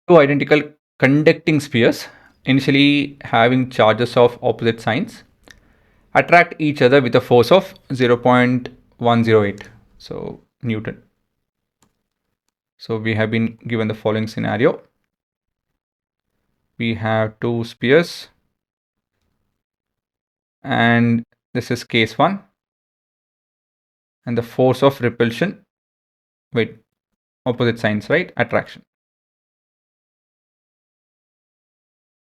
Two identical conducting spheres, initially having charges of opposite signs, attract each other with a force of 0.108, so Newton. So we have been given the following scenario. We have two spheres, and this is case 1, and the force of repulsion with opposite signs, right, attraction,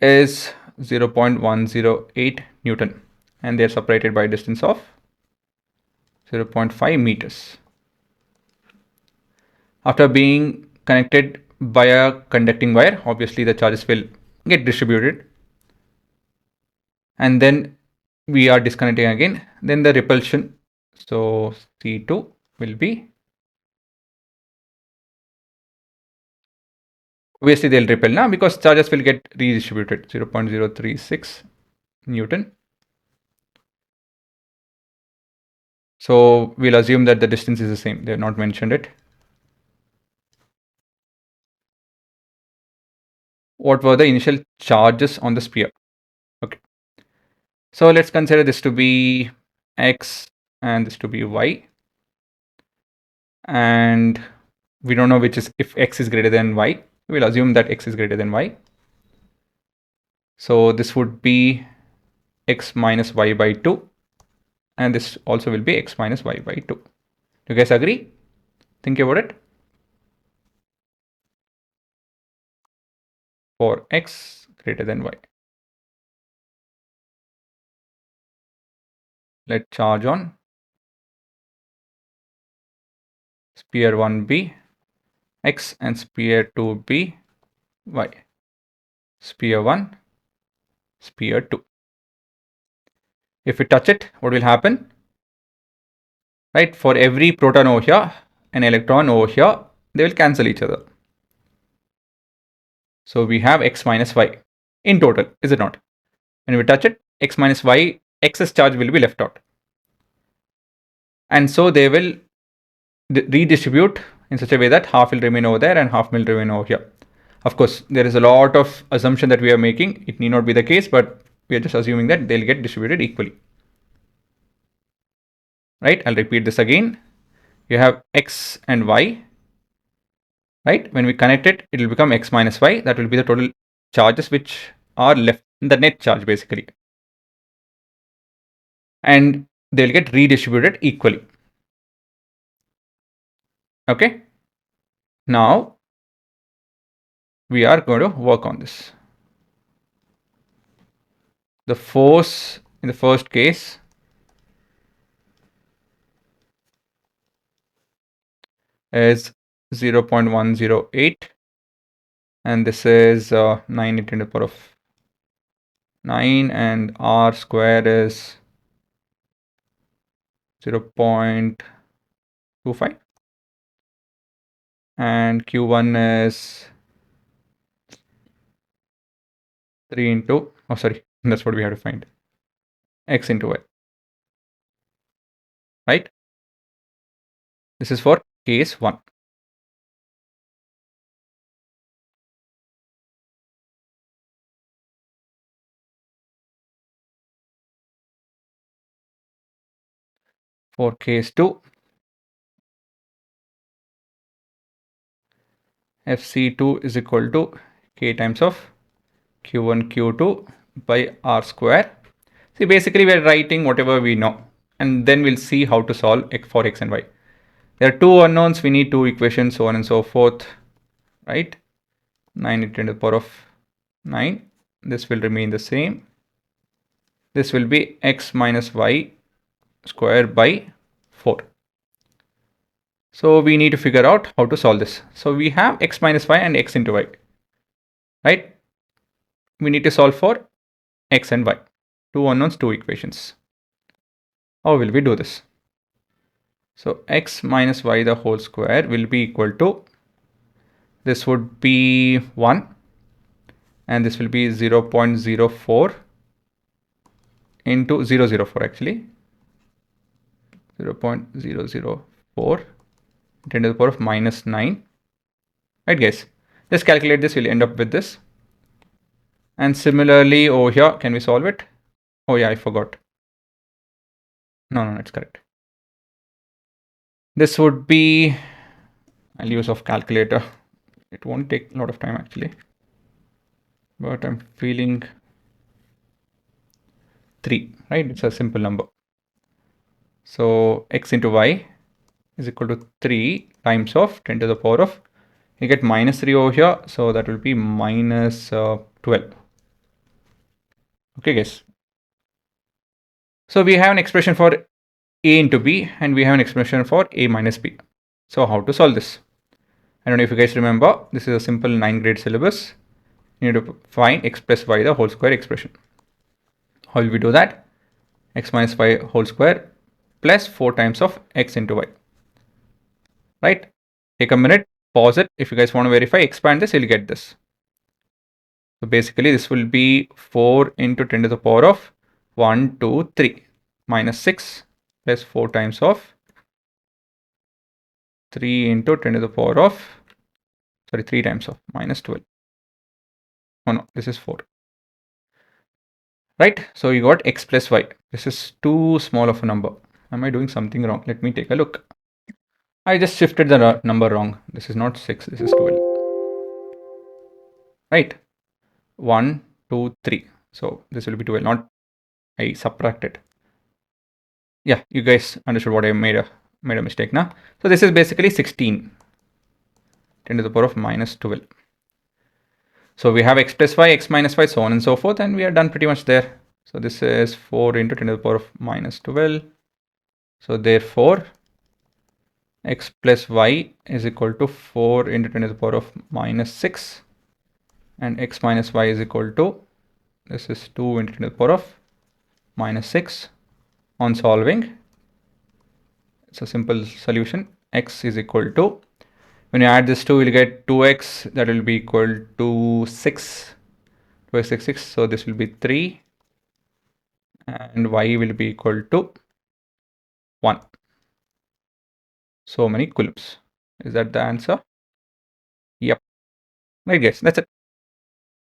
is 0.108 Newton, and they're separated by a distance of 0.5 meters. After being connected by a conducting wire, obviously the charges will get distributed, and then we are disconnecting again. Then the repulsion, so C2 will be, obviously they'll repel now because charges will get redistributed, 0.036 Newton. So we'll assume that the distance is the same. They have not mentioned it. What were the initial charges on the sphere? Okay. So let's consider this to be X and this to be Y. And we don't know which is, if X is greater than Y. We'll assume that X is greater than Y. So this would be X minus Y by 2. And this also will be X minus Y by 2. Do you guys agree? Think about it. For X greater than Y. Let charge on sphere 1B X and sphere 2B Y. Sphere 1, sphere 2. If we touch it, what will happen? Right, for every proton over here, an electron over here, they will cancel each other. So we have X minus Y in total, is it not? When we touch it, X minus Y, excess charge will be left out. And so they will redistribute in such a way that half will remain over there and half will remain over here. Of course, there is a lot of assumption that we are making. It need not be the case, but we are just assuming that they'll get distributed equally. Right? I'll repeat this again. You have X and Y. Right? When we connect it, it will become X minus Y. That will be the total charges which are left, the net charge basically. And they'll get redistributed equally. Okay? Now, we are going to work on this. The force in the first case is 0.108, and this is 9 into the power of 9, and r square is 0.25, and q1 is 3 into, oh sorry, that's what we have to find, x into y, right? This is for case 1. For case 2, Fc2 is equal to k times of q1 q2 by r square. See, basically we are writing whatever we know, and then we'll see how to solve for x and y. There are two unknowns, we need two equations, so on and so forth, right? 9 into the power of 9. This will remain the same. This will be x minus y square by 4. So we need to figure out how to solve this. So we have x minus y and x into y, right? We need to solve for x and y. Two unknowns, two equations. How will we do this? So x minus y the whole square will be equal to, this would be 1, and this will be 0.04 into 004 actually, 0.004 10 to the power of minus 9, right guys? Just calculate this, we'll end up with this. And similarly over here, can we solve it? Oh yeah, I forgot. No, it's correct. This would be, I'll use of calculator. It won't take a lot of time actually, but I'm feeling 3, right? It's a simple number. So x into y is equal to 3 times of 10 to the power of, you get minus 3 over here, so that will be minus 12. Okay guys, so we have an expression for a into b and we have an expression for a minus b. So how to solve this? I don't know if you guys remember, this is a simple 9th grade syllabus. You need to find x plus y the whole square expression. How will we do that? X minus y whole square plus 4 times of x into y. Right? Take a minute, pause it. If you guys want to verify, expand this, you'll get this. So basically this will be 4 into 10 to the power of 1, 2, 3 minus 6 plus 4 times of 3 into 10 to the power of, sorry, 3 times of minus 12. Oh no, this is 4. Right? So you got x plus y. This is too small of a number. Am I doing something wrong? Let me take a look. I just shifted the number wrong. This is not 6, this is 12. Right? 1, 2, 3. So this will be 12, not I subtracted. Yeah, you guys understood what I made a mistake now. So this is basically 16, 10 to the power of minus 12. So we have x plus y, x minus y, so on and so forth, and we are done pretty much there. So this is 4 into 10 to the power of minus 12. So therefore, x plus y is equal to 4 into 10 to the power of minus 6. And x minus y is equal to, this is 2 into 10 to the power of minus 6. On solving, it's a simple solution. X is equal to, when you add this 2, you'll get 2x, that will be equal to 6. 2x, 6. So this will be 3. And y will be equal to 1. So many coulombs. Is that the answer? Yep. Right guys, that's it.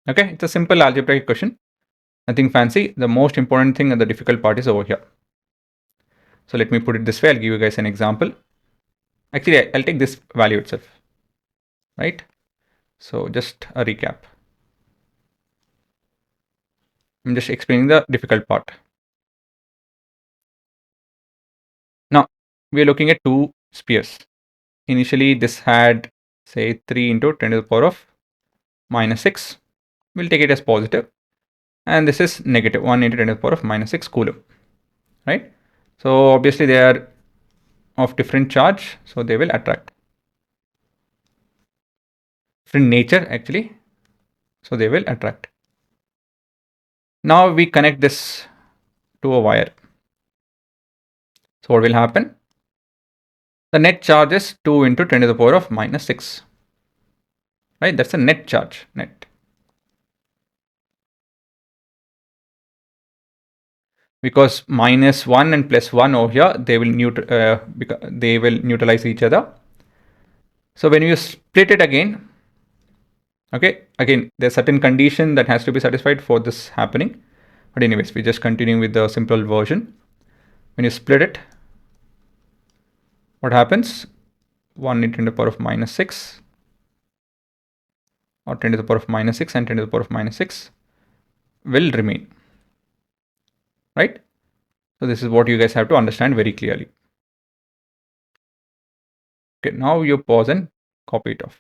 Okay, it's a simple algebraic question. Nothing fancy. The most important thing and the difficult part is over here. So let me put it this way. I'll give you guys an example. Actually, I'll take this value itself. Right? So just a recap. I'm just explaining the difficult part. Now, we are looking at two spheres. Initially, this had, say, 3 into 10 to the power of minus 6. We'll take it as positive. And this is negative 1 into 10 to the power of minus 6 coulomb. Right? So obviously they are of different charge, so they will attract. Different nature actually, so they will attract. Now we connect this to a wire. So what will happen? The net charge is 2 into 10 to the power of minus 6. Right? That's a net charge, net. Because minus 1 and plus 1 over here, they will neutralize each other. So when you split it again, okay, again, there's certain condition that has to be satisfied for this happening. But anyways, we just continue with the simple version. When you split it, what happens? 1 into 10 to the power of minus 6 or 10 to the power of minus 6 and 10 to the power of minus 6 will remain. Right? So this is what you guys have to understand very clearly. Okay, now you pause and copy it off.